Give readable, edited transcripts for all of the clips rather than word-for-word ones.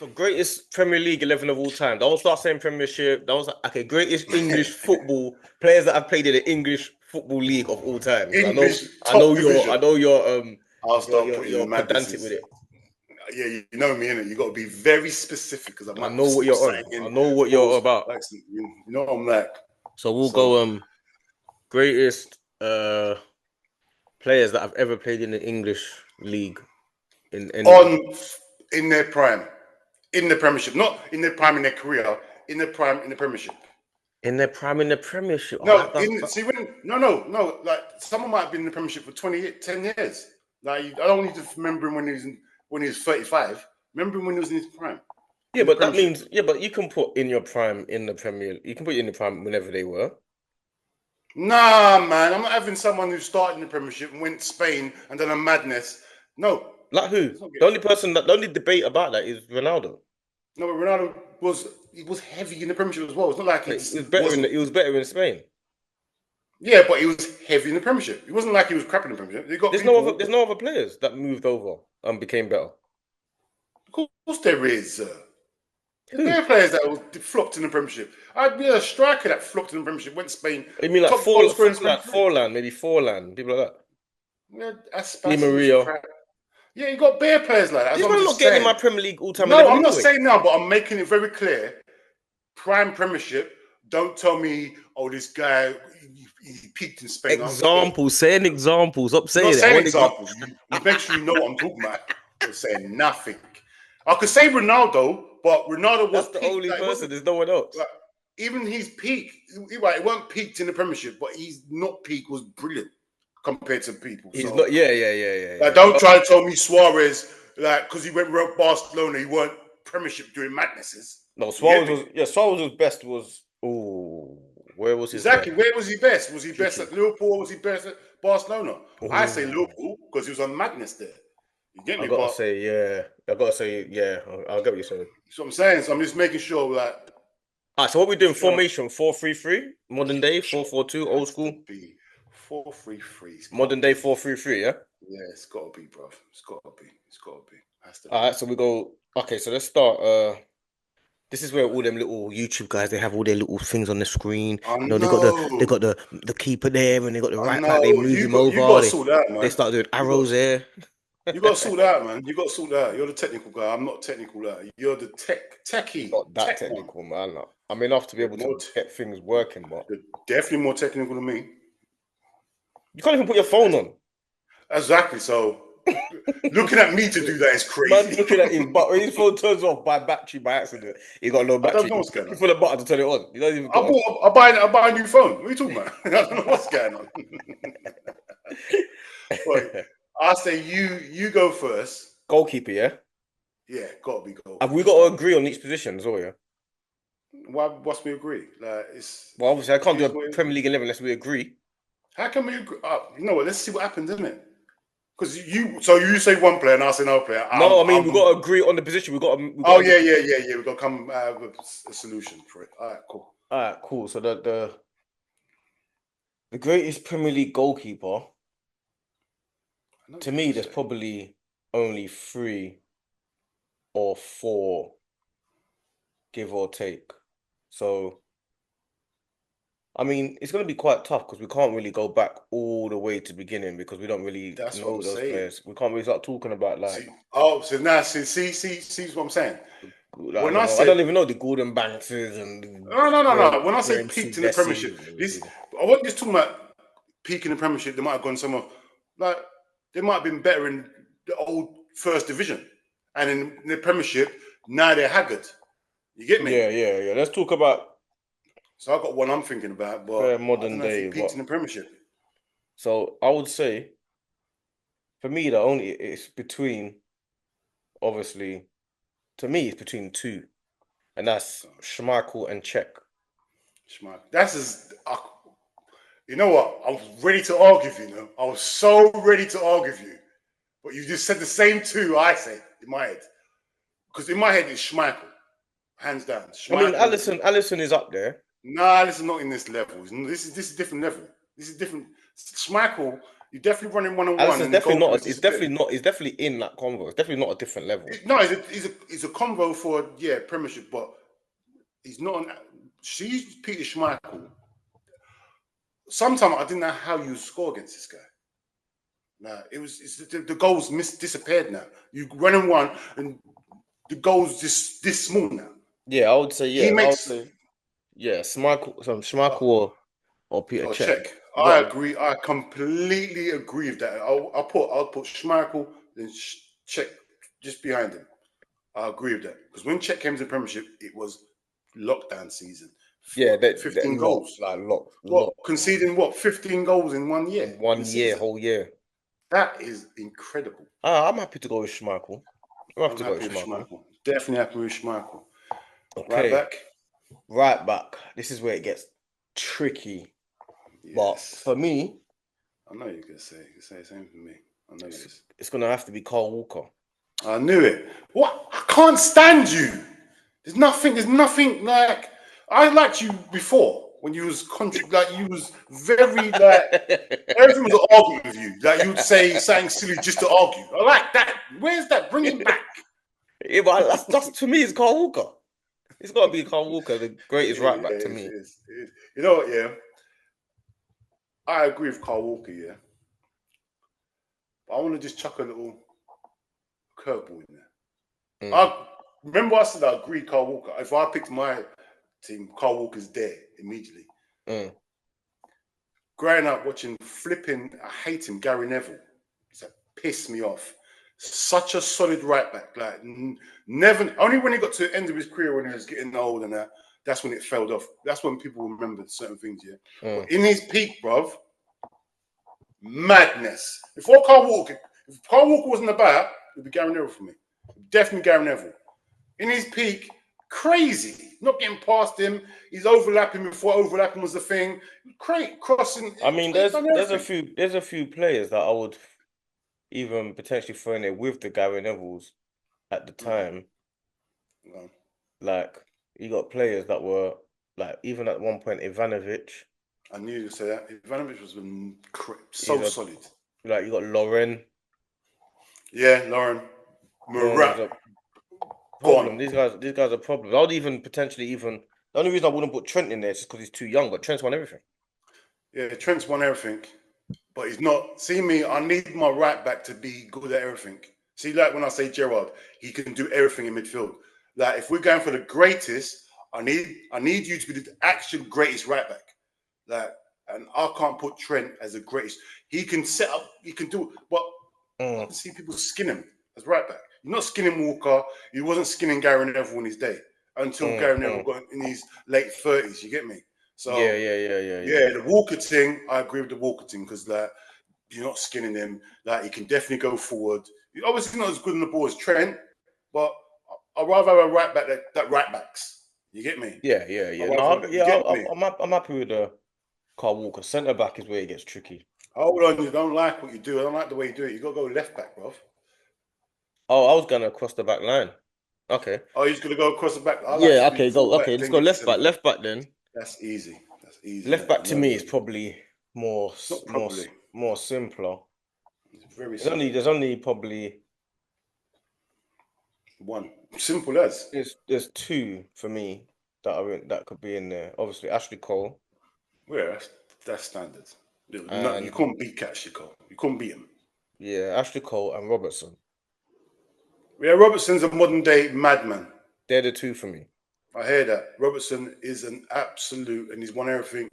So greatest Premier League 11 of all time. Don't start saying Premiership. Don't start, okay, greatest English football players that have played in the English football league of all time. English top division. I know I'll start putting you're in pedantic with madnesses. it. Yeah, you know me, innit? You got to be very specific because I know what you're on. I know what you're about. You know what I'm like. So we'll go greatest players that have ever played in the English league in their prime, in the Premiership, not in their prime in their career, in their prime in the Premiership. In their prime in the Premiership. No, like someone might have been in the Premiership for 10 years. Like I don't need to remember him when he was 35. Remember him when he was in his prime. Yeah, but that means but you can put in your prime in the Premier. You can put in the prime whenever they were. Nah, man, I'm not having someone who started in the Premiership and went to Spain and done a madness. No. Like who? The only debate about that is Ronaldo. No, but Ronaldo was heavy in the Premiership as well. It's not like he was better in Spain. Yeah, but he was heavy in the Premiership. It wasn't like he was crap in the Premiership. There's no other players that moved over and became better. Of course there is. There are players that flopped in the Premiership. I'd be a striker that flopped in the Premiership, went to Spain. You mean like Forlan, maybe Forlan, people like that? Yeah, Di Maria. Yeah, you got bare players like that. I'm not getting in my Premier League all time. No, I'm not saying now, but I'm making it very clear. Prime Premiership. Don't tell me, this guy he peaked in Spain. Examples, saying examples. Stop saying it. Not saying examples. You make sure you know what I'm talking about. I'm saying nothing. I could say Ronaldo, but Ronaldo was the only person. There's no one else. Like, even his peak, it weren't peaked in the Premiership, but he's not peak was brilliant compared to people. He's not. Yeah. Like, don't try to tell me Suarez, like, because he went to Barcelona, he weren't Premiership doing madnesses. No, Suarez was best. Where was he? Exactly. Where was he best? Was he best at Liverpool? Or was he best at Barcelona? I say Liverpool because he was on madness there. You get me? I gotta say, yeah. I get what you're saying. That's what I'm saying. So I'm just making sure that. All right. So what we doing? Formation 4-3-3, modern day 4-4-2, old school. 4-3-3. Modern day 4-3-3. Yeah. Yeah, it's gotta be, bro. It's gotta be. All right. So we go. Okay. So let's start. This is where all them little YouTube guys, they have all their little things on the screen. They got the keeper there, and they got the right back. They move him over. You got to sort that, man. They start doing arrows there. You got to sort that, man. You got to sort that. You're the technical guy. I'm not technical. You're the techie. Not that technical, man. I'm enough to be able to get things working, but you're definitely more technical than me. You can't even put your phone on. Exactly. So looking at me to do that is crazy. Man, looking at him, but when his phone turns off by accident, he got no battery. I don't know what's going on. You pull a button to turn it on. You don't even. I buy a new phone. What are you talking about? I don't know what's going on. But I say you go first. Goalkeeper, yeah. Yeah, gotta be goalkeeper. Have we got to agree on each position as well? Yeah. Why must we agree? Well, obviously, I can't do a Premier League 11 unless we agree. How can we agree? You know what? Let's see what happens, isn't it? Because you say one player and I say another player. No, we've got to agree on the position. We've got to We've got to come with a solution for it. All right, cool. So the greatest Premier League goalkeeper, to me, there's probably only 3 or 4, give or take. So, I mean, it's going to be quite tough because we can't really go back all the way to the beginning because we don't really know those players. We can't really start talking about like. So now see what I'm saying. Like, I don't even know the Gordon Bankses and. No. When I say peaked in the Premiership, I wasn't just talking about peak in the Premiership. They might have gone somewhere like they might have been better in the old First Division, and in the Premiership now they're haggard. You get me? Yeah. Let's talk about. So I've got one I'm thinking about, but modern day peaked in the Premiership. So I would say, for me, it's between, obviously, to me it's between 2, and that's Schmeichel and Cech. Schmeichel. You know what? I was ready to argue with you. I was so ready to argue with you, but you just said the same 2 I said in my head. Because in my head it's Schmeichel, hands down. Schmeichel. I mean, Alisson is up there. Nah, this is not in this level. This is different level. This is different. Schmeichel You're definitely running one on one, Alisson's and the definitely goalkeeper's not. It's definitely disappearing. not. It's definitely in that convo. It's definitely not a different level. No, he's a combo for Premiership, but he's not on. She's Peter Schmeichel. Sometimes I didn't know how you score against this guy. Nah, the goals disappeared now. You running one, and the goals just this small now. Yeah, I would say. He Yeah, I would makes say. Yeah, Schmeichel or Peter Oh, Cech. check. You I got agree. I completely agree with that. I'll put Schmeichel then check just behind him. I agree with that because when Czech came to the Premiership, it was lockdown season. yeah. That 15 goals. What lock conceding? What 15 goals in 1 year in in a 1 year, season? whole year. That is incredible. I'm happy to go with Schmeichel. I'm happy I'm to go happy with with Schmeichel. Schmeichel. Definitely happy with Schmeichel. Right Okay, back. right back. This is where it gets tricky. But Yes. for me, I know you're gonna say. You say the same for me. I know this. it's gonna have to be Carl Walker. I knew it. What? I can't stand you. There's nothing like I liked you before when you was like you was very like everything was an argument with you. Like you would say something silly just to argue. I like that. Where's that? Bring him back. Yeah, but that's to me, it's Carl Walker. It's got to be Carl Walker, the greatest right back to It me. is. You know what? Yeah, I agree with Carl Walker. Yeah, but I want to just chuck a little curveball in there. Mm, I remember I said I agreed Carl Walker. If I picked my team, Carl Walker's there immediately. mm. Growing up watching flipping, I hate him, Gary Neville. It's pissed me off. Such a solid right back. Like never, only when he got to the end of his career when he was getting old and that's when it fell off. That's when people remember certain things, yeah. But in his peak, bruv, madness. If Carl Walker wasn't about, it'd be Gary Neville for me. Definitely Gary Neville. In his peak, crazy. Not getting past him. He's overlapping before overlapping was the thing. Great crossing. I mean, He's done everything. there's a few players that I would even potentially throw in there with the Gary Nevilles at the time. Like you got players that were like even at one point Ivanovic. I knew you would say that. Ivanovic was so solid. Like you got Lauren. Yeah, Lauren. Lauren was Murat. a problem. These guys are problems. I would even potentially the only reason I wouldn't put Trent in there is just because he's too young, but Trent's won everything. Yeah, Trent's won everything. But he's not. See me, I need my right back to be good at everything. See, like when I say Gerrard, he can do everything in midfield. Like if we're going for the greatest, I need you to be the actual greatest right back. Like, and I can't put Trent as the greatest. He can set up, he can do it, but I can see people skin him as right back. You're not skinning Walker. He wasn't skinning Gary Neville in his day until Gary Neville got in his late 30s. You get me? So yeah. The Walker thing, I agree with the Walker thing because like you're not skinning him. Like he can definitely go forward. He's obviously not as good on the ball as Trent, but I'd rather have a right back that right backs. You get me? Yeah. I'm happy with the Carl Walker. Centre back is where it gets tricky. Hold on, you don't like what you do. I don't like the way you do it. You got to go left back, bro. Oh, I was gonna cross the back line. Okay. Oh, you're just gonna go across the back. I like Yeah. to do Okay. full Go. back, Okay. Let's then go get to left back. centre back. Left back then. That's easy. That's easy. Left back to me is you. probably more Not probably. more simpler. It's very simple. There's only probably one. Simple as. there's two for me that could be in there. Obviously Ashley Cole. Yeah, that's standard. You And couldn't beat Ashley Cole. You couldn't beat him. yeah, Ashley Cole and Robertson. Yeah, Robertson's a modern day madman. They're the two for me. I hear that. Robertson is an absolute, and he's won everything,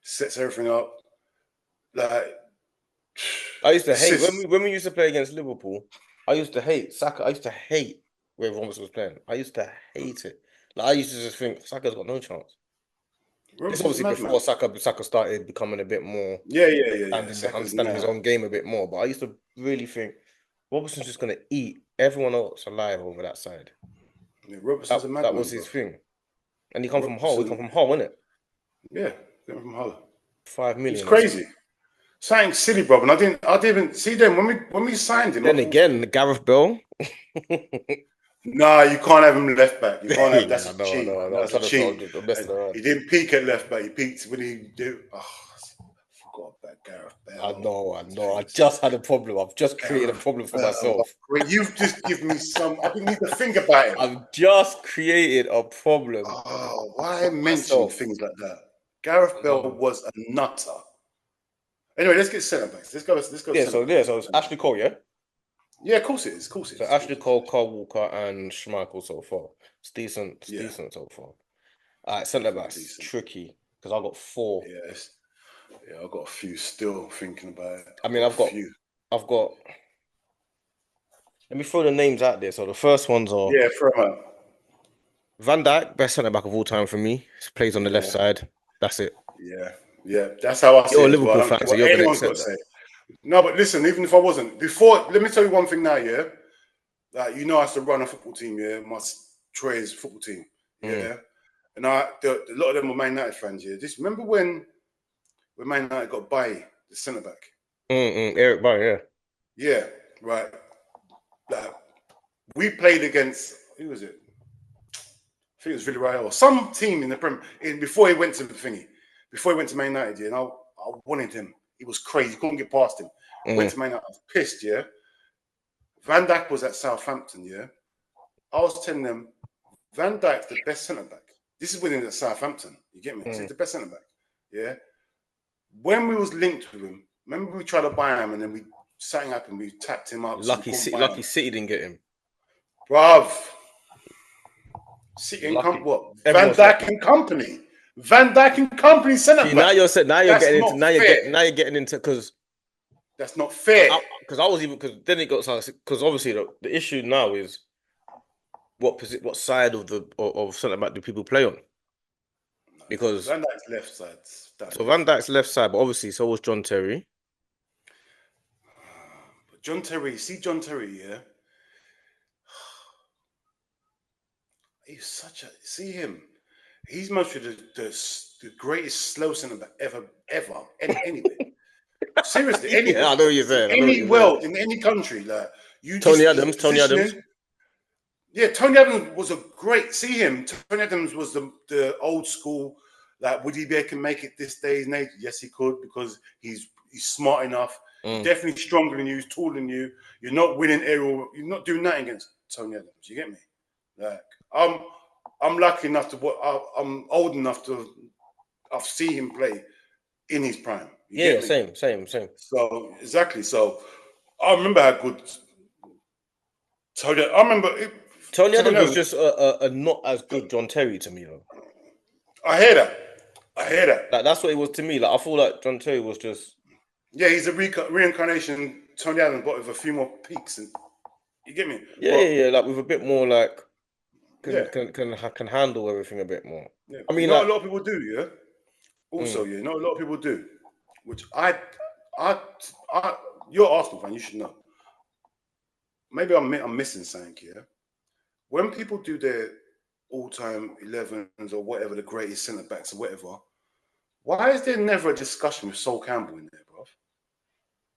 sets everything up. Like I used to hate when we used to play against Liverpool. I used to hate Saka. I used to hate where Robertson was playing. I used to hate it. Like I used to just think Saka's got no chance. It's obviously before Saka started becoming a bit more understanding his own game a bit more. But I used to really think Robertson's just gonna eat everyone else alive over that side. Yeah, Robertson's a madman. That was his thing. And he come from Hull. He come from Hull, innit? Yeah, came from Hull. 5 million. It's crazy. Something silly, bro. And I didn't see them when we signed him. Then again, Gareth Bale. Nah, you can't have him left back. You can't have that's a cheat. No. That's a cheat. He didn't peak at left back. He peaked when he did. got to back Gareth I Bale. know, I know. I just had a problem. I've just created a Gareth problem for Bale. myself. You've just given me some. I didn't need to think about it. I've just created a problem Oh, why for mention myself. things like that? Gareth I Bale know. was a nutter. Anyway, let's get centre backs. Let's go. Let's go centre backs. So it's Ashley Cole, yeah? Yeah, of course it is. Of course it So is. Of course Ashley it is. Cole, Carl Walker, and Schmeichel so far. It's Yeah, decent so far. All right, centre definitely backs, decent. tricky because I've got four. Yes. Yeah, I've got a few still thinking about it. I I've mean, got a few. I've got. Let me throw the names out there. So the first ones are Yeah, throw 'em out. Van Dijk, best centre back of all time for me. He plays on the left Yeah, side. That's it. yeah, yeah. That's how I see You're a it as well. I Liverpool don't fan, care so what you're gonna anyone's got to accept that. say. No, but listen, even if I wasn't, before, let me tell you one thing now, yeah? Like, I used to run a football team, yeah? My Troy's football team, Mm, yeah? And a lot of them were Man United fans, yeah? Just remember when Man United got by the centre back? Eric Bailly, Yeah, right. Like, we played against, who was it? I think it was Villarreal or some team in the Premier before he went to the thingy, before he went to Man United, yeah, and I wanted him. He was crazy, couldn't get past him. Went yeah. to Man United, I was pissed, yeah. Van Dijk was at Southampton, yeah. I was telling them, Van Dijk's the best centre back. This is when he was at Southampton. You get me? So Mm. he's the best centre back. Yeah. When we was linked with him, remember we tried to buy him and then we sang up and we tapped him up so we couldn't buy Lucky him. City didn't get him. Bruv. City and Lucky. what? Van Everyone's Dijk lucky. and Company. Van Dijk and Company centre See, back. now you're That's getting into not fair. now you're getting into That's not fair. because I was even because then it got because obviously the issue now is what side of centre back do people play on? Because Van Dijk's left side. so Van Dijk's left side, but obviously so was John Terry. But John Terry, see John Terry, yeah? He's such a see him. He's mostly the greatest slow centre back ever, anyway. Seriously, Yeah, I know what you're saying. I know what any you're saying. world in any country, like his Tony Adams. positioning. Yeah, Tony Adams was a great. See him. Tony Adams was the old school. Like, would he be able to make it this day and age? Yes, he could because he's smart enough. He's Mm. definitely stronger than you. He's taller than you. You're not winning aerial. You're not doing nothing against Tony Adams. You get me? Like, I'm lucky enough to. I'm old enough to. I've seen him play in his prime. You Yeah, get me? same. So exactly. So I remember how good Tony. I remember Tony Tony Adams was Adams. just a not as good John Terry to me though. I hear that. I hear that. Like that's what it was to me. Like I feel like John Terry was just Yeah, he's a reincarnation Tony Adams, but with a few more peaks. And you get me? But like with a bit more like yeah, can handle everything a bit more. yeah. I You mean know, a like lot of people do. Yeah. Also, mm, yeah, you know, a lot of people do. Which I, you're Arsenal fan. You should know. Maybe I'm missing something here. When people do their all-time 11s or whatever, the greatest centre backs or whatever, why is there never a discussion with Sol Campbell in there, bro?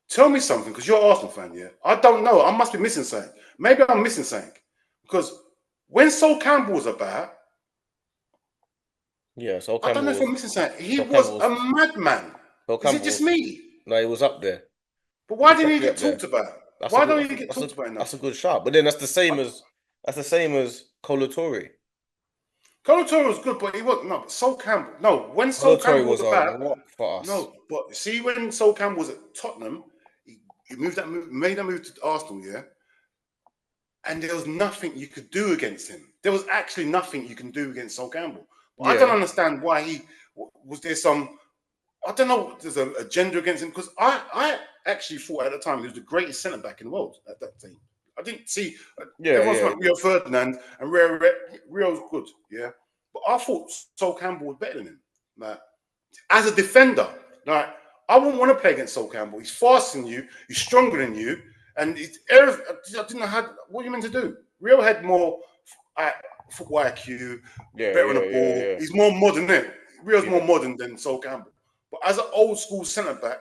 Tell me something, because you're an Arsenal fan, yeah? I don't know. I must be missing something. Maybe I'm missing something. Because when Sol Campbell was about, yeah, I don't know if I'm missing something. He Sol was Campbell a was madman. Sol Is it Campbell just was me? no, he was up there. But He why was didn't he definitely get up there. talked about? That's a Why good don't he get talked about that's enough? a good shot. But then that's the same as Colourful. Colourful was good, but he wasn't. No, but Sol Campbell. No, when Sol Colourful Campbell was was a about, lot for us. no, but see, when Sol Campbell was at Tottenham, he made that move to Arsenal, yeah? And there was nothing you could do against him. There was actually nothing you can do against Sol Campbell. But I don't Yeah. understand why he was there some. I don't know. There's an agenda against him because I actually thought at the time he was the greatest centre back in the world at that team. I didn't see everyone's Yeah. like Rio Ferdinand and Rio's good, yeah. But I thought Sol Campbell was better than him. Like, as a defender, like I wouldn't want to play against Sol Campbell. He's faster than you, he's stronger than you, and I didn't know what are you meant to do. Rio had more football IQ, better on the ball. Yeah. He's more modern, isn't it? Rio's Yeah. more modern than Sol Campbell. But as an old school centre back,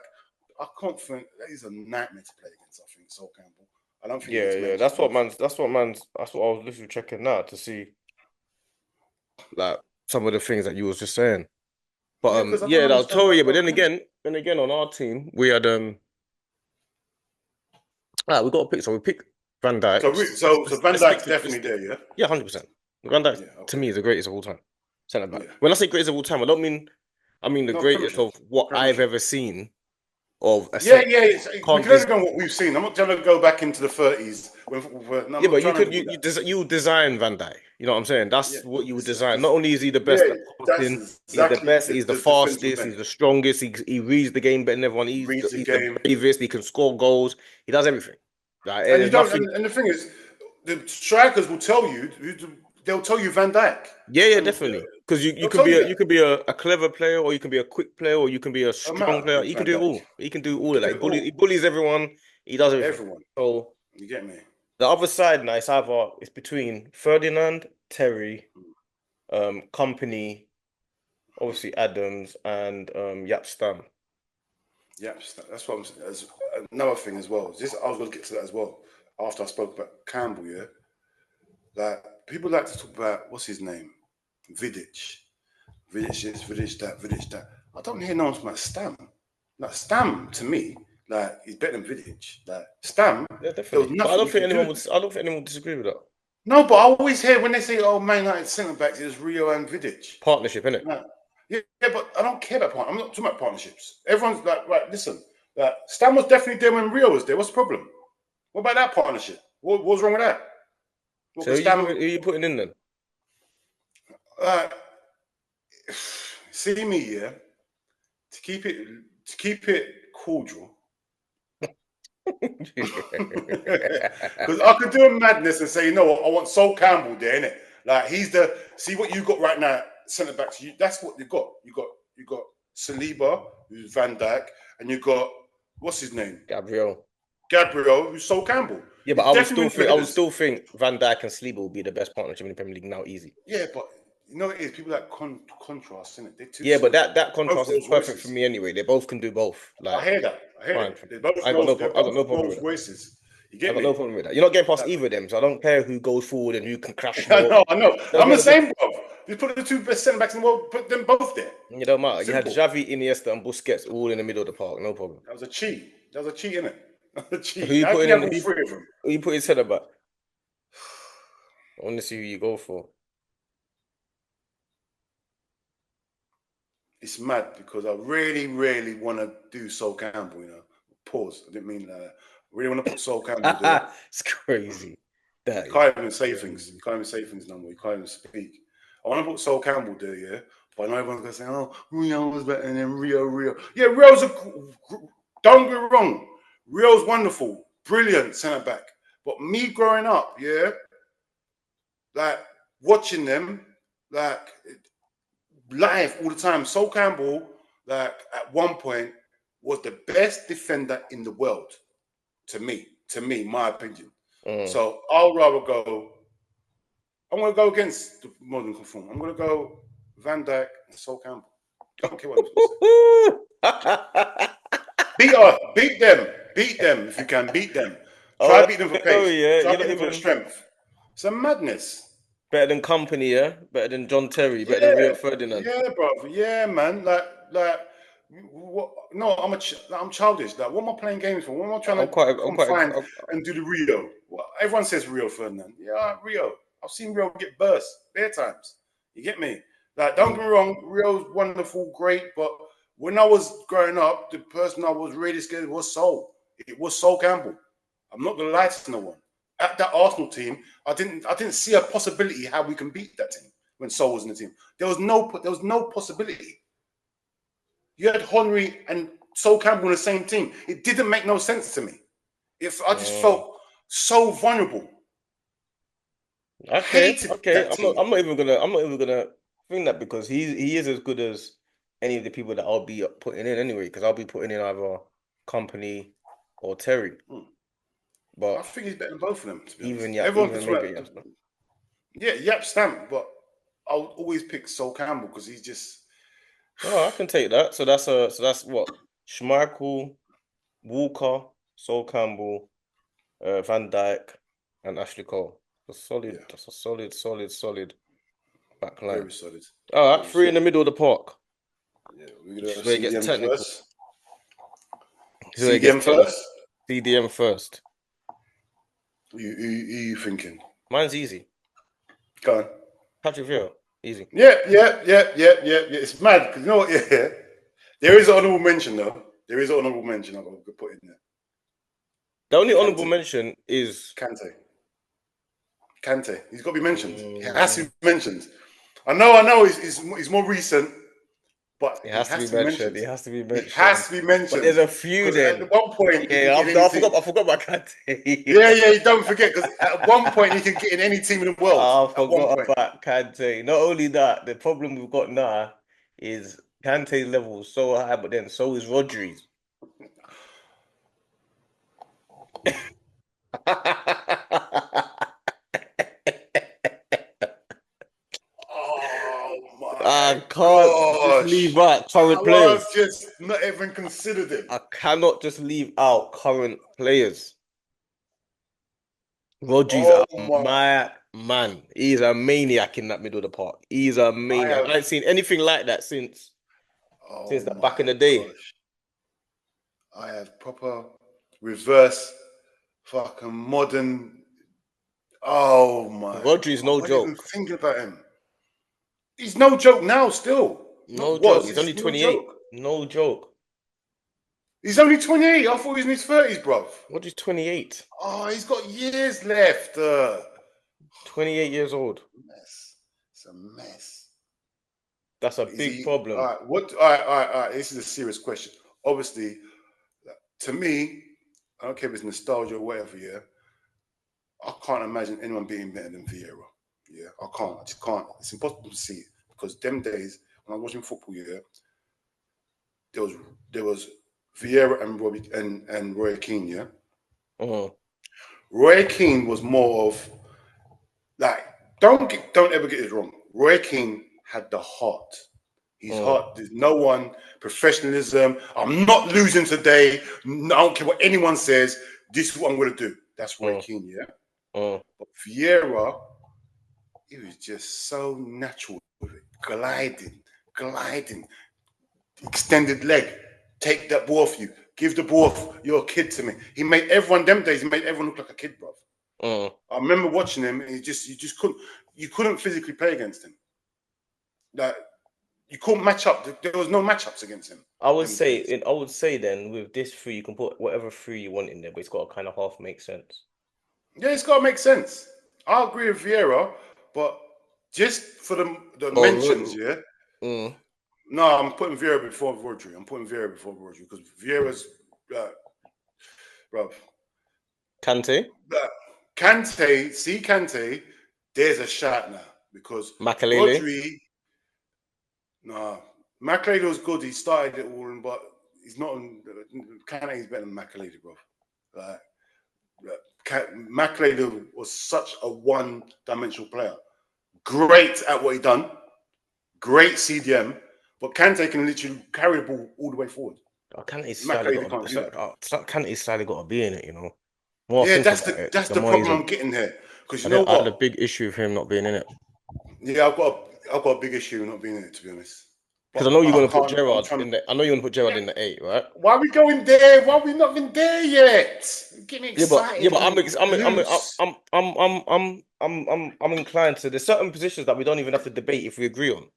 I can't think that is a nightmare to play against. I think Sol Campbell. I don't think Yeah, he's yeah. made it. That's what I was literally checking now to see like some of the things that you was just saying. But Yeah, because I don't yeah, I'll understand tell why you. they But don't come. then again, on our team, we had we got to pick. So we picked Van Dijk. So Van Dijk's definitely there, yeah. Yeah, 100%. Van Dijk Yeah, to okay. me is the greatest of all time. Centre back. Yeah. When I say greatest of all time, I don't mean the No, greatest of premierships. what I've Premiership. ever seen of a Yeah, centre. yeah. We Can't can only des go on what we've seen. I'm not trying to go back into the 30s. No, I'm Yeah, not but you trying to could do that. you would design Van Dijk. You know what I'm saying? Yeah, That's what you would design. Not it's only is he the yeah, best at that's passing, he's the exactly best, he's the the defensive fastest, men. he's the strongest, he reads the game better than everyone, Reads the he's the game. bravest, he can score goals, he does everything. Like And you there's don't. nothing. And the thing is, the strikers will tell you. They'll tell you Van Dijk, Yeah, yeah, and definitely. Because you they'll can tell be you that. you can be a clever player, or you can be a quick player, or you can be a No strong matter player. with He can Van do it Dijk, all. He can do you all of can that. do it all. He bullies everyone. He does everything. Everyone, So you get me? the other side now it's between Ferdinand, Terry, Company, obviously Adams, and Yap Stam. Yeah, that's what I'm saying. As another thing as well. Just I was going to get to that as well. After I spoke about Campbell, yeah, like people like to talk about what's his name, Vidic, Vidic this, Vidic that, Vidic that. I don't hear no one talking about Stam. Like Stam to me, like he's better than Vidic. Like Stam, Yeah, there was definitely. But nothing you could do. I don't think anyone would disagree with that. No, but I always hear when they say, "Oh, Man United centre backs is Rio and Vidic." Partnership, innit? Like, yeah, but I don't care about partnerships. I'm not talking about partnerships. Everyone's like, right, listen, Stam was definitely there when Rio was there. What's the problem? What about that partnership? What's wrong with that? Well, So because Stam, who you putting in then? uh, see me, yeah, to keep it cordial, because I could do a madness and say, you know what, I want Sol Campbell there, innit? Like he's the see what you got right now, centre backs. That's what you got. You got Saliba, who's Van Dijk, and you got what's his name, Gabriel. Gabriel, who's Sol Campbell. Yeah, but He's definitely one of the I would headers. still think Van Dijk and Saliba will be the best partnership in the Premier League now, easy. Yeah, but you know what it is. People like contrast, innit? They're too Yeah, but similar. that Both contrast is Rolls perfect for Royces. me anyway. They both can do both. I Like, hear that. I hear fine. that. They're both I got Rolls. They're I got both no problem with Rolls that. Royces. You I get got no me? problem with that. You're not getting past Like, either of them, so I don't care who goes forward and who can crash I more. know. I know. Doesn't I'm make the no same, difference. bro. You put the two best centre backs in the world. Put them both there. It don't matter. You had Simple. Xavi, Iniesta, and Busquets all in the middle of the park. No problem. That was a cheat. That was a cheat, innit? That was a Who cheat. you How can putting you in? have all three of them? Who you putting his head back? I want to see who you go for. It's mad because I really, really want to do Sol Campbell. You know, pause. I didn't mean that. I really want to put Sol Campbell there. It's crazy. You That is can't even say things. You crazy. can't even say things no more. You can't even speak. I want to put Sol Campbell there, yeah. But I know everyone's gonna say, "Oh, Rio was better than Rio, Rio." Yeah, Rio's a. Don't get me wrong. Rio's wonderful, brilliant centre back. But me growing up, yeah, like watching them, like live all the time. Sol Campbell, like at one point, was the best defender in the world. To me, my opinion. Mm. So I'll rather go. I'm going to go against the modern conform. I'm going to go Van Dijk and Sol Campbell. I don't care what anyone's going to say. Beat them if you can. Beat them. Try Oh, beat them for oh pace. yeah. Try You're beat not them for even strength. It's a madness. better than Company, yeah? Better than John Terry, better than Yeah, Rio Ferdinand. yeah, bro. Yeah, man. Like, what? No, I'm childish. Like, what am I playing games for? What am I trying to I'm come quite, find and do the Rio? Well, everyone says Rio Ferdinand. Yeah, Rio. I've seen Rio get burst bare times. You get me? Like, don't get me wrong, Rio's wonderful, great, but when I was growing up, the person I was really scared of was Sol. It was Sol Campbell. I'm not gonna lie to no one. At that Arsenal team, I didn't see a possibility how we can beat that team when Sol was in the team. There was no possibility. You had Henry and Sol Campbell in the same team. It didn't make no sense to me. If I just Mm. felt so vulnerable. Okay, Hated okay. that team. I'm not even gonna think that because he is as good as any of the people that I'll be putting in anyway, because I'll be putting in either Company or Terry. Hmm. I But think he's better than both of them, to be honest. even yeah, Everyone even gets maybe right. yeah. Yeah, Yap Stamp, but I'll always pick Sol Campbell because he's just Oh, I can take that. So that's what? Schmeichel, Walker, Sol Campbell, Van Dijk, and Ashley Cole. yeah, That's a solid back line. very solid. All right, Very three in the solid. middle of the park. Yeah, we're gonna This is where it gets CDM technical. first. This is where it CDM gets technical. first. CDM first. Who you thinking? Mine's easy. Go on. Patrick Vieira, easy. Yeah. It's mad because you know what? Yeah, there is an honourable mention though. There is an honourable mention I'm gonna put in there. The only honourable Kante. mention is Kante. He's got to be mentioned. He has to be mentioned. I know. He's more recent, but it he has to has be to be mentioned. mentioned. It has to be He mentioned. has to be But mentioned there's a few because at then. one point he can Yeah, get in any I team. forgot about Kante. Yeah. Don't forget because at one point he can get in any team in the world. I At one forgot point. about Kante. Not only that, the problem we've got now is Kante's level is so high, but then so is Rodri's. Oh my I can't just gosh! leave out current I've players. just not even considered him. I cannot just leave out current players. Rodri's Oh a my! man. He's a maniac in that middle of the park. He's a I maniac. have. I ain't seen anything like that since Oh that back in my the day. gosh! I have proper reverse fucking modern. Oh my! Rodri's I no wasn't even joke. thinking about him. He's no joke now. Still, not No joke. was. He's He's only no 28. joke. No joke. He's only 28. I thought he was in his 30s, bruv. Rodri's 28. Oh, he's got years left. 28 years old. Mess. It's a mess. That's a Is big he? All problem. right. What? All right. This is a serious question. Obviously, to me, I don't care if it's nostalgia or whatever. Yeah, I can't imagine anyone being better than Vieira. Yeah, I can't. I just can't. It's impossible to see it because them days when I was watching football, yeah, there was Vieira and Robbie and Roy Keane. Yeah, Uh-huh. Roy Keane was more of like don't ever get this wrong. Roy Keane had the heart. His heart. There's no one professionalism. I'm not losing today. I don't care what anyone says. This is what I'm going to do. That's Roy Keane. Yeah. But Vieira, he was just so natural with it. Gliding, extended leg. Take that ball off you. Give the ball off. You're a kid to me. He made everyone, them days, he made everyone look like a kid, bro. I remember watching him and you couldn't physically play against him. Like, you couldn't match up. There was no matchups against him. I would say then with this three, you can put whatever three you want in there, but it's got to kind of half make sense. Yeah, it's got to make sense. I agree with Vieira, but just for the mentions, yeah. No, I'm putting Vieira before Rodri. Because Vieira's, bro. Kante? Kante, there's a shot now because Makalele? Rodri, nah, Makalele was good. He started it all, but he's not. Kante's better than Makalele, bro. Like, Makalele was such a one-dimensional player. Great at what he done. Great CDM, but Kante can literally carry the ball all the way forward. Oh, Kante's slightly got to be in it, you know. More I Yeah, think that's about it, the the more problem I'm getting here. Because you know I had a what? big issue with him not being in it. Yeah, I've got a big issue with not being in it, to be honest. Because I But know you're I gonna put can't. I'm Gerard trying. in there. I know you're gonna put Gerard in the 8, right? Why are we going there? Why are we not even there yet? Get me excited. Yeah, but loose. I'm inclined to. There's certain positions that we don't even have to debate if we agree on.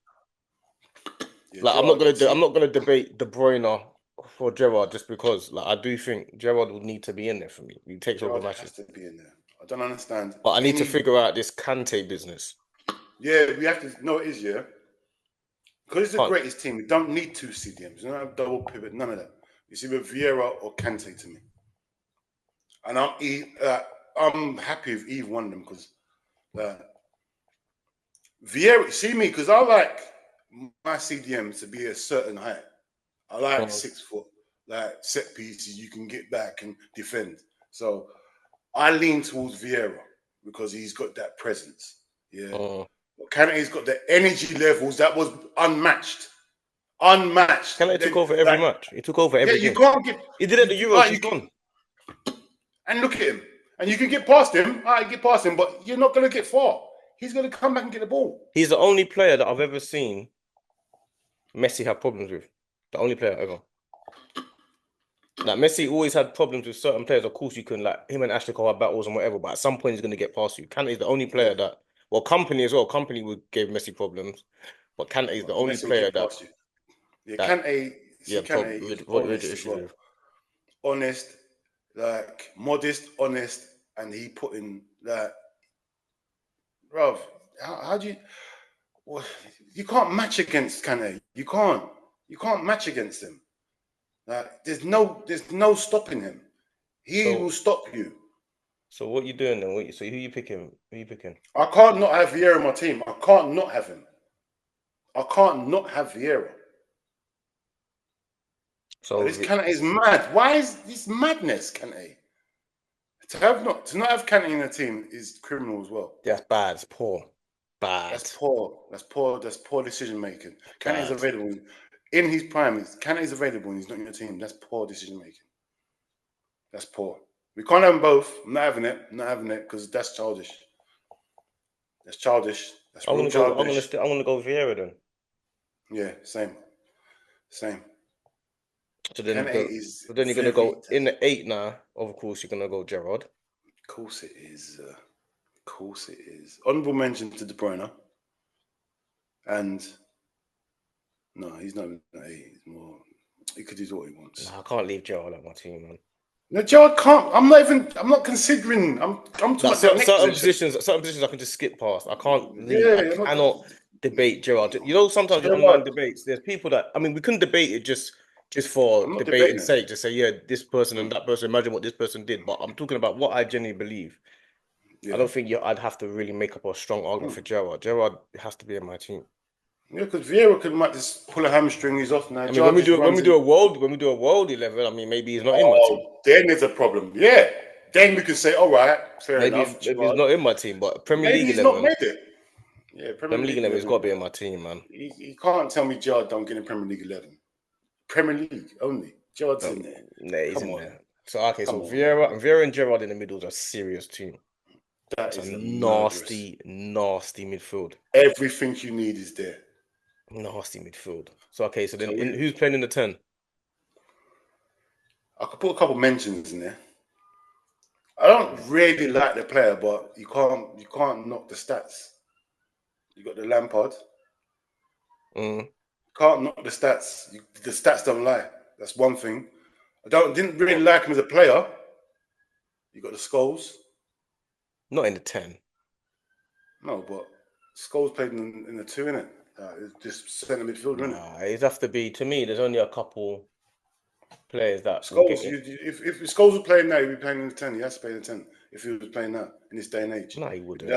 Yeah, Like Gerard, I'm not gonna debate De Bruyne for Gerard just because like I do think Gerard will need to be in there for me. He takes over Gerard has matches. to be in there. I don't understand But I need to any. figure out this Kante business. Yeah, we have to know it is, yeah. Because it's the Can't. greatest team, we don't need two CDMs. We don't have double pivot, none of that. It's either Vieira or Kante to me. And I'm happy with either one of them because Vieira, see me, because I like my CDMs to be a certain height. I like 6 foot, like set pieces, you can get back and defend. So I lean towards Vieira because he's got that presence. Yeah. But Kante's got the energy levels that was unmatched. Kante took over every match. He took over every You game. can't get. He did it at the Euros. He's gone. And look at him. And you can get past him. I get past him, but you're not going to get far. He's going to come back and get the ball. He's the only player that I've ever seen Messi have problems with. The only player ever. Like Messi always had problems with certain players. Of course, you can like him and Ashley Cole have battles and whatever, but at some point he's gonna get past you. Kante is the only player that, well, Company as well. Company would give Messi problems, but Kante is the only Messi will player get past you. Yeah, that Kante. you See, have Kante is honest as issues well. with. Honest, like modest, honest, and he put in like, bruv, how do you? Well, you can't match against Kante. You can't. You can't match against him. Like, there's no stopping him. He will So, stop you. so what you doing then? So who you picking? Who you picking? I can't not have Vieira on my team. I can't not have him. I can't not have Vieira. So This Kante is mad. Why is this madness, Kante? To not have Kante in the team is criminal as well. that's bad. It's poor. Bad. That's poor. That's poor. That's poor decision making. Kante is Bad. available in his prime. Kante is available and he's not in your team. That's poor decision making. That's poor. We can't have them both. I'm not having it. I'm not having it because that's childish. That's childish. That's real childish. I'm gonna go Vieira then. Yeah, same. Same. So then, Kante is you're gonna very. go in the 8 now. Of course, you're gonna go Gerrard. Of course it is. Of course it is. Honorable mention to De Bruyne. And no, he's not. He's more. He could do what he wants. Nah, I can't leave Gerrard at my team, man. No, Gerard can't. I'm not even. I'm not considering. I'm talking about the next Certain position. positions I can just skip past. I can't leave. I Yeah, cannot debate Gerrard. You know, sometimes your online Gerard. debates, there's people that I mean, we couldn't debate it just for I'm not debating debating it. sake. Just say, yeah, this person and that person. Imagine what this person did. But I'm talking about what I genuinely believe. Yeah. I don't think I'd have to really make up a strong argument for Gerrard. Gerrard has to be in my team. Yeah, because Vieira might just pull a hamstring. He's off now. I mean, when we do a world 11, I mean, maybe he's not in my team. Oh, then there's a problem. Yeah, then we can say, all right, fair enough. Maybe he's not in my team, but Premier Maybe League he's not 11, made it. Yeah, Premier Premier League League 11 has 11. got to be in my team, man. You can't tell me Gerard don't get in Premier League 11. Premier League only. Gerard's in there. Nah, he's Come in on. there. So okay, Come so on. Vieira and Gerrard in the middle is a serious team. That It's is a a murderous. nasty midfield. Everything you need is there. Nasty midfield. So okay, so then So, yeah. who's playing in the 10? I could put a couple mentions in there. I don't really like the player, but you can't knock the stats. You got the Lampard. Can't knock the stats. The stats don't lie. That's one thing. Didn't really like him as a player. You got the Scholes. Not in the 10. No, but Scholes played in the 2, innit? It's just centre midfielder, innit? Nah, it has to be. To me, there's only a couple players that will Scholes, get it. if Scholes was playing now, he'd be playing in the 10. He has to play in the 10 if he was playing now in this day and age. No, he wouldn't.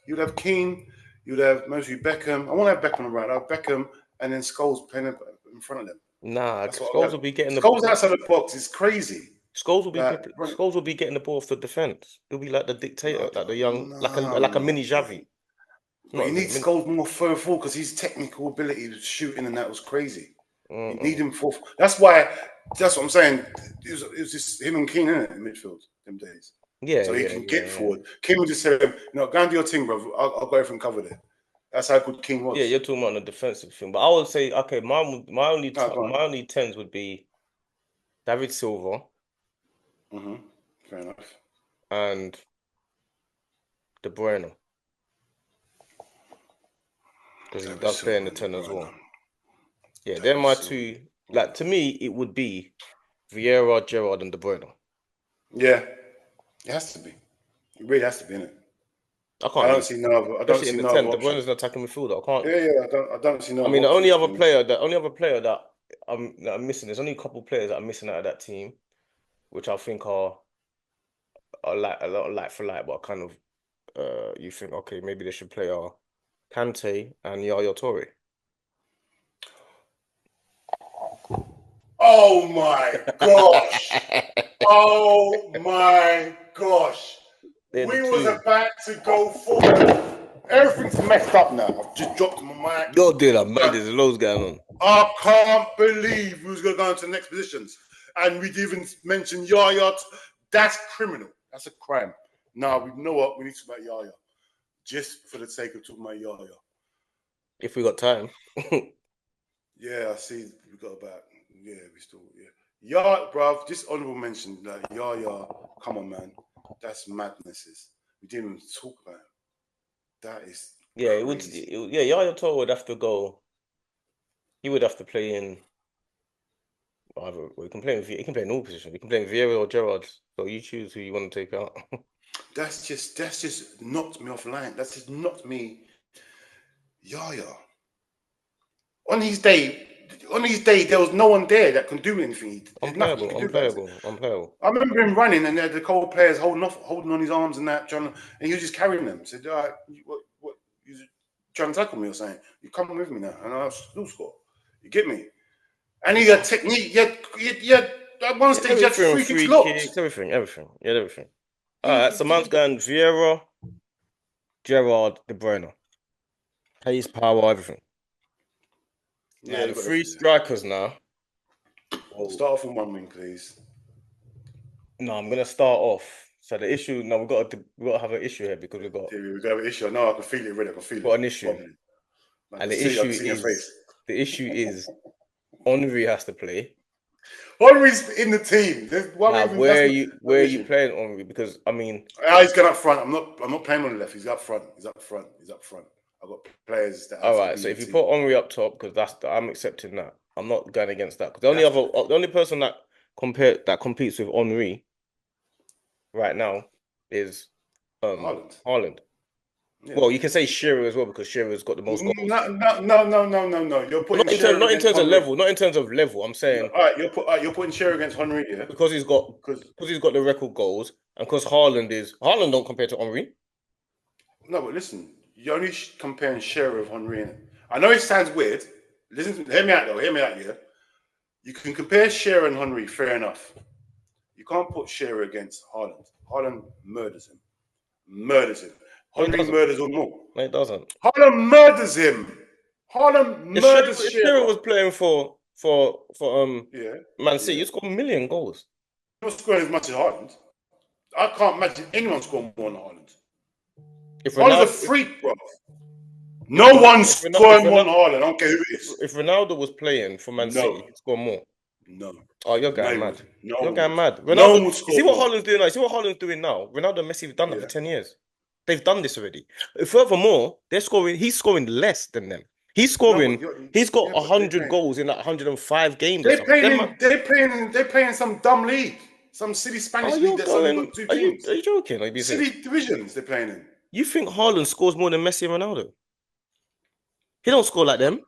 You'd have Keane, you'd have mostly Beckham. I want to have Beckham right. I have Beckham and then Scholes playing in front of them. Nah, That's what Scholes will be getting the Scholes outside the box is crazy. Scholes will be getting the ball off the defense. He'll be like the dictator, like the young, like a mini Xavi. But you need Scholes more further forward because his technical ability was shooting and that was crazy. You need him for. That's what I'm saying. It was just him and Keane in it in midfield them days. Yeah, so he can get forward. Keane would just say, "No, go and do your thing, bro. I'll go from cover there." That's how good Keane was. Yeah, you're talking about the defensive thing, but I would say, okay, my only tens would be David Silva. Fair enough. And De Bruyne. Because he does play in the 10 as well. Yeah, they're my two. Like, to me, it would be Vieira, Gerrard, and De Bruyne. Yeah, it has to be. It really has to be, innit? I don't see no other. I don't see no other. De Bruyne's an attacking midfielder. I can't. Yeah. I don't see no. I mean, the only other player that I'm missing. There's only a couple of players that I'm missing out of that team, which I think are like a lot of like for like, but kind of you think, okay, maybe they should play Kante and Yaya Toure. Oh my gosh! Oh my gosh! We was about to go forward. Everything's messed up now. I've just dropped my mic. You're doing that, man. There's loads going on. I can't believe we was going to go into the next positions. And we'd even mentioned Yaya. That's criminal. That's a crime. Now, we know what? We need to talk about Yaya. Just for the sake of talking about Yaya. If we got time. Yeah, I see. We got about. Yeah, we still. Yeah. Yeah, bruv. Just honorable mention. Like, yeah. Come on, man. That's madnesses. We didn't even talk about it. That is Yeah, it would. crazy. Yeah, Yaya Toure would have to go. He would have to play in. Either we can play. He can play in all positions. We can play in Vieira or Gerrard. So you choose who you want to take out. That's just knocked me off line. That's just knocked me. Yaya. On his day, there was no one there that can do anything. There's nothing you Unplayable, could do about it. unplayable, unplayable. I remember him running, and the couple players holding on his arms and that, and he was just carrying them. Said, "All right, what, you trying to tackle me or something? You come with me now, and I'll still score. You get me?" And he had technique. He had at one stage, he had Everything, free kicks free locked. kicks, everything. Yeah, everything. All right, so man's going Vieira, Gerrard, De Bruyne. Pace, power, everything. Yeah, Now you the got three everything. strikers now. Oh, Start off on one wing, please. no, I'm gonna start off. So the issue, no, we got to have an issue here because Yeah, we got an issue. No, I can feel it already. I can feel got it. an issue, Probably. I and can see. I can see your face. the issue is Henry has to play. Henry's in the team. There's one Now, reason that's not where an are you issue. playing Henry? Because I mean, He's going up front. I'm not playing on the left. He's up front. He's up front. He's up front. I've got players that all have to right. be So in if the you team. put Henry up top, because I'm accepting that. I'm not going against that. Because That's the only person that competes with Henry right now is Haaland. Haaland. Yeah. Well, you can say Shearer as well because Shearer's got the most goals. No. You're But putting Shearer not in against terms of Henry. level, not in terms of level. I'm saying All right, you're putting Shearer against Henry, yeah? because Because he's got the record goals and because Haaland don't compare to Henry. no, but listen, you're only comparing Shearer with Henry. I know it sounds weird. Hear me out though. Hear me out, yeah. You can compare Shearer and Henry, fair enough. You can't put Shearer against Haaland. Haaland murders him. Murders him. No, it Henry doesn't. murders him more. No, it doesn't. Haaland murders him. Haaland murders If Shearer Shearer. was playing for Yeah, Man City, yeah. he's got a million goals. Not scoring as much as Haaland. I can't imagine anyone scoring more than Haaland. If Haaland's a Ronaldo freak, bro. No one's if scoring more Ronaldo than Haaland. I don't care who it is. if Ronaldo was playing for Man City, No, he'd score more. no, Oh, you're no, going he mad. wouldn't. No You're one going would. mad. No Ronaldo, one would you score see what more. Haaland's doing now? You see what Haaland's doing now? Ronaldo and Messi have done that for Yeah. 10 years. They've done this already. Furthermore, he's scoring less than them. No, but He's got but they're 100 playing. goals in like 105 games or They're something. playing in. They're playing in some dumb league, some silly Oh, Spanish league you're that's only going. got two teams. Are you joking? Are you being serious? Silly divisions they're playing in. You think Haaland scores more than Messi and Ronaldo? He don't score like them.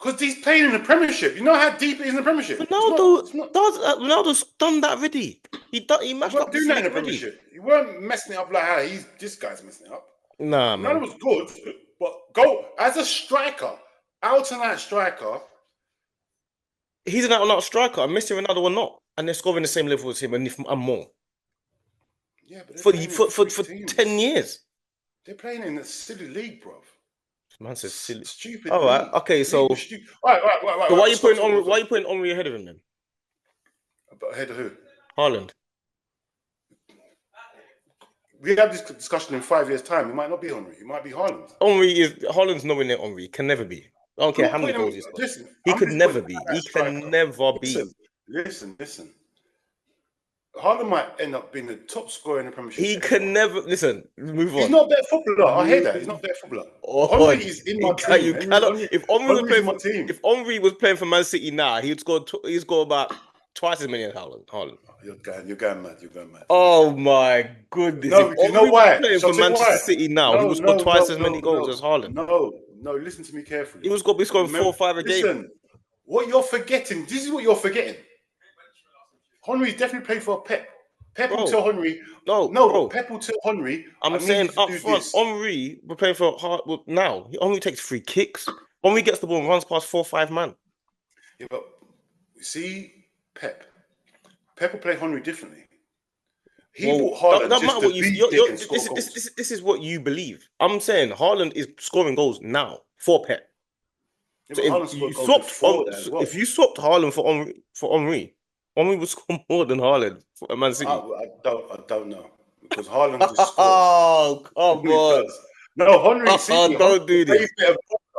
Because he's playing in the Premiership. You know how deep it is in the Premiership. It's not. Ronaldo It's not. Ronaldo's done that already. He You mashed weren't up doing this that in league the already. Premiership. You weren't messing it up like how this guy's messing it up. Nah, Ronaldo man. was good, but go as a striker, out and out striker. He's an out-and-out striker, and Messi and Ronaldo are not, and they're scoring the same level as him and more Yeah, but they're for playing in freak for 10 teams. years. They're playing in a silly league, bro. Man says silly. Stupid All right, league. okay. The league So was stupid. Right. why are you Stop, putting stop, on? stop, Why are stop. you putting Henry ahead of him then? But ahead of who? Haaland. We have this discussion in 5 years' time. It might not be Henry. It might be Haaland. Haaland's nowhere near Henry. Can never be. I don't I'm care not how many putting him. goals he scores. Listen, He I'm could just putting never him be. as He that striker. can never be. Listen. Haaland might end up being the top scorer in the Premiership He ever. can never listen. Move He's on. not that footballer. I hear that. He's not that footballer. Henry On. is in my team. You cannot. Henry's in my team. If Henry was playing for Man City now, he'd score about twice as many as Haaland. You're going mad. You're going mad. Oh my goodness! If No, you know Henry was why? playing Shall for I tell you Manchester why? City now, he No, would score no, twice no, as no, many goals as Haaland. no. Listen to me carefully. He was going to be scoring 4 or 5 a game. Listen, what you're forgetting. This is what you're forgetting. Henry's definitely played for Pep. Pep will tell Henry. No, bro. but Pep will tell Henry. I'm I need saying you to up do front, this. Henry, we're playing for now. Henry takes free kicks. Henry gets the ball and runs past 4 or 5 man. Yeah, but you see, Pep will play Henry differently. He bought Haaland that just matter to what you. be thick and score goals. This is what you believe. I'm saying Haaland is scoring goals now for Pep. Yeah, So but Haaland scored goals before that as well. if you swapped Haaland for Henry would score more than Haaland for Man City. I don't know because Haaland just scores. Oh, come He on! does. No, Henry. See, Don't do this.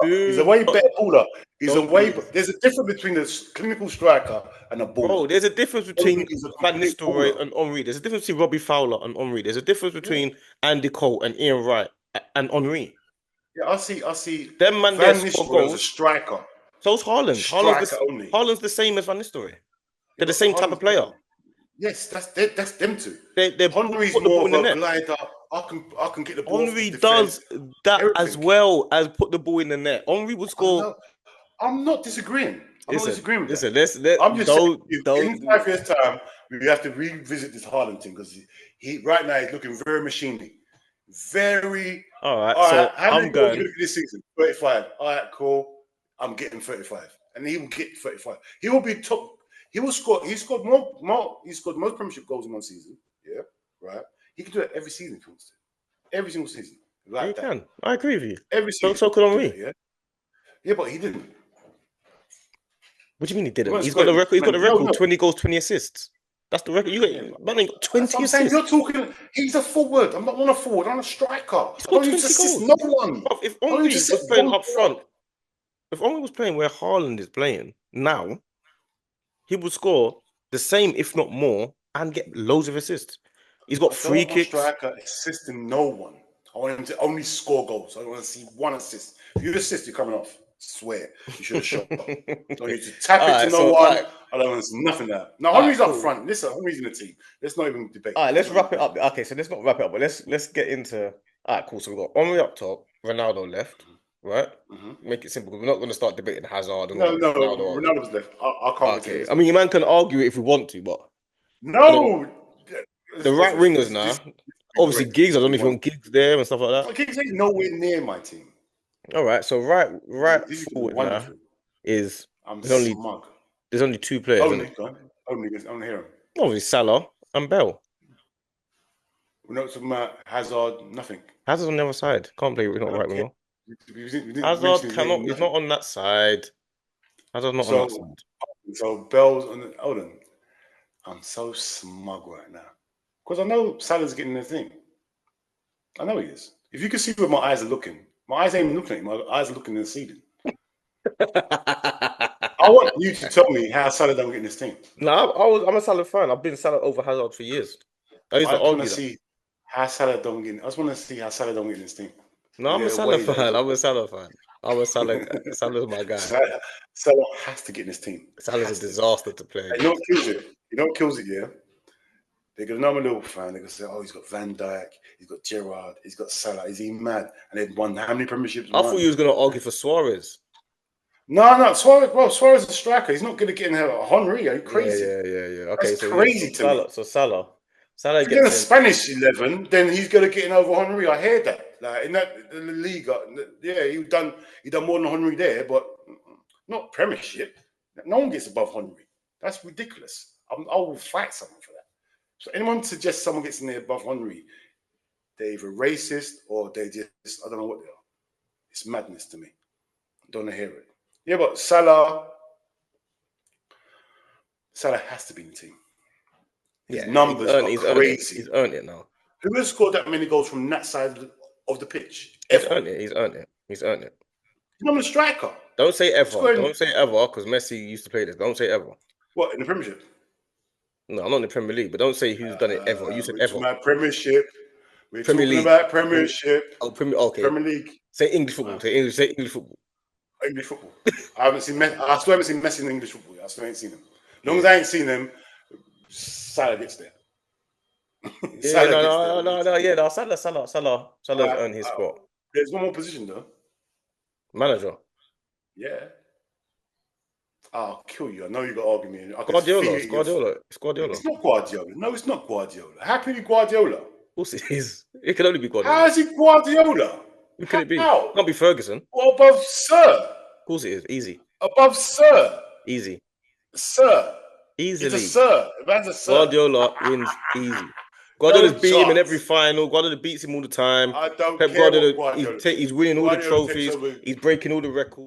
He's a way better baller. He's a Don't do way. this. There's a difference between a clinical striker and a baller. Bro, there's a difference Henry between is a Van complete Nistelrooy baller. and Henri. There's a difference between Robbie Fowler and Henri. There's a difference Yeah, between Andy Cole and Ian Wright and Henri. yeah. I see. Them man there Van score Nistelrooy was a goals. striker, So's Haaland. striker only. Haaland's the same as Van Nistelrooy. Yeah, They're the but same type of Holland's player. yes, that's them two. They Henry's put the ball more in the of a net. glider. I can get the ball off the Henri defense. does that as Everything. well as put the ball in the net. Henri would I score. know. I'm not disagreeing. I'm not Listen, disagreeing with that. listen. Let I'm just saying, in don't. 5 years' time, we have to revisit this Haaland thing because he right now he's looking very machiney, very. All right, All right, so how many I'm goals are you going. going to get this season? 35. All right, cool. I'm getting 35, and he will get 35. He will be top. He will score. He scored more. He scored most Premiership goals in one season. Yeah, right. He can do it every season if he wants to. Every single season, You like that. can. I agree with you. Every So season, so could he can do Henri. that. Yeah, yeah, but he didn't. What do you mean he He didn't? won't He's got score the it. record. He's got the No, record. no. 20 goals, 20 assists. That's the record. Yeah, Man ain't got that's what 20 I'm saying. You're assists. talking. He's a forward. I'm not on a forward. I'm a striker. He's I got don't need to 20 assist goals. no one. Bruv, if I don't need to Henri set was playing one up player front, up. if Henri was playing where Haaland is playing now, he would score the same, if not more, and get loads of assists. He's got I don't free want my kicks. striker assisting no one. I want him to only score goals. I don't want to see one assist. If you assist, you're coming off. I swear. You should have shot. Don't need to tap it to no All one. right, I don't want to see nothing there. Now, all right, Henry's up cool. front. Listen, Henry's in the team. Let's not even debate. All right, Let's let's not even wrap it up. question it. Okay, so let's not wrap it up, but let's get into. All right, cool. So we've got Henri up top, Ronaldo left, right? Make it simple. We're not going to start debating Hazard and all No, that. no, Ronaldo, are we? Ronaldo's left. I can't wait to hear Okay. this I mean, one. you man can argue it if we want to, but and then No! the right Listen, wingers this now. has been Obviously, great. gigs. This I has don't know been if you wonderful. want gigs there and stuff like that. I keep saying nowhere near my team. All right. So right This has been forward now wonderful. is I'm there's only smug. there's only two players, isn't Only, it? go on. Only, I want to hear him. Obviously, Salah and Bell. We're not talking about Hazard, nothing. Hazard's on the other side. Can't play. We're I not don't right care. winger. We didn't Hazard mention his name, cannot. He's nothing. not on that side. Hazard's not on that So, side. so Bell's on the. Hold on. I'm so smug right now. Because I know Salah's getting the thing. I know he is. If you can see where my eyes are looking, my eyes ain't even looking at him. My eyes are looking in the ceiling. I want you to tell me how Salah don't get in this team. No, I'm a Salah fan. I've been Salah over Hazard for years. I used I to just want to argue that. see how Salah don't get in. I just want to see how Salah don't get in this team. No, Is I'm a there a Salah way that fan. I'm a Salah fan. I'm a Salah. Salah's my guy. Salah has to get in this team. Salah's a disaster to play And you know against. what kills it? You know what kills it, yeah? They're going to know I'm a Liverpool fan. They're going to say, oh, he's got Van Dijk, he's got Gerrard, he's got Salah. Is he mad? And they've won how many premierships? I thought you was gonna argue for Suarez. No, Suarez. Well, Suarez is a striker. He's not going to get in here. Henry, are you crazy? Yeah. Okay, That's so crazy to me. Salah If you're in a gets in. Spanish 11, then he's going to get in over Henry. I hear that. Like in the Liga, yeah, he done more than Henry there, but not Premiership. No one gets above Henry. That's ridiculous. I will fight someone for that. So anyone suggests someone gets in there above Henry, they're either racist or they just, I don't know what they are. It's madness to me. I don't want to hear it. Yeah, but Salah has to be in the team. His numbers are crazy. He's earned it now. Who has scored that many goals from that side of the pitch? He's Ever? earned it. He's earned it. He's earned it. He's not a striker. Don't say ever. Scoring, Don't say ever, because Messi used to play this. Don't say ever. what, in the Premiership? No, I'm not in the Premier League, but don't say who's done it ever. You said We're ever. talking about Premiership. We're Premier talking League. about Premiership. Oh, Okay. Premier League. Say English football. Say English football. English football. I still haven't seen Messi in English football. I still ain't seen him. As long as I ain't seen him, Salah gets there. Yeah, no. Yeah, no. Salah's earned his spot. There's one more position though. Manager. Yeah. I'll kill you. I know you got to argue me. Guardiola. It's Guardiola. It's not Guardiola. No, it's not Guardiola. How can it be Guardiola? Of course it is. It can only be Guardiola. How is it Guardiola? Who can it be? How? It can't be Ferguson. Well, above Sir. Of course it is. Easy. Above Sir. Easy. Sir. Easily. It's a Sir. That's a Sir. Guardiola wins easy. Guardiola's No beat him in chance. every final. Guardiola beats him all the time. I don't Pep care Guardiola, what Guardiola. he's winning all the Guardiola takes trophies. over. He's breaking all the records.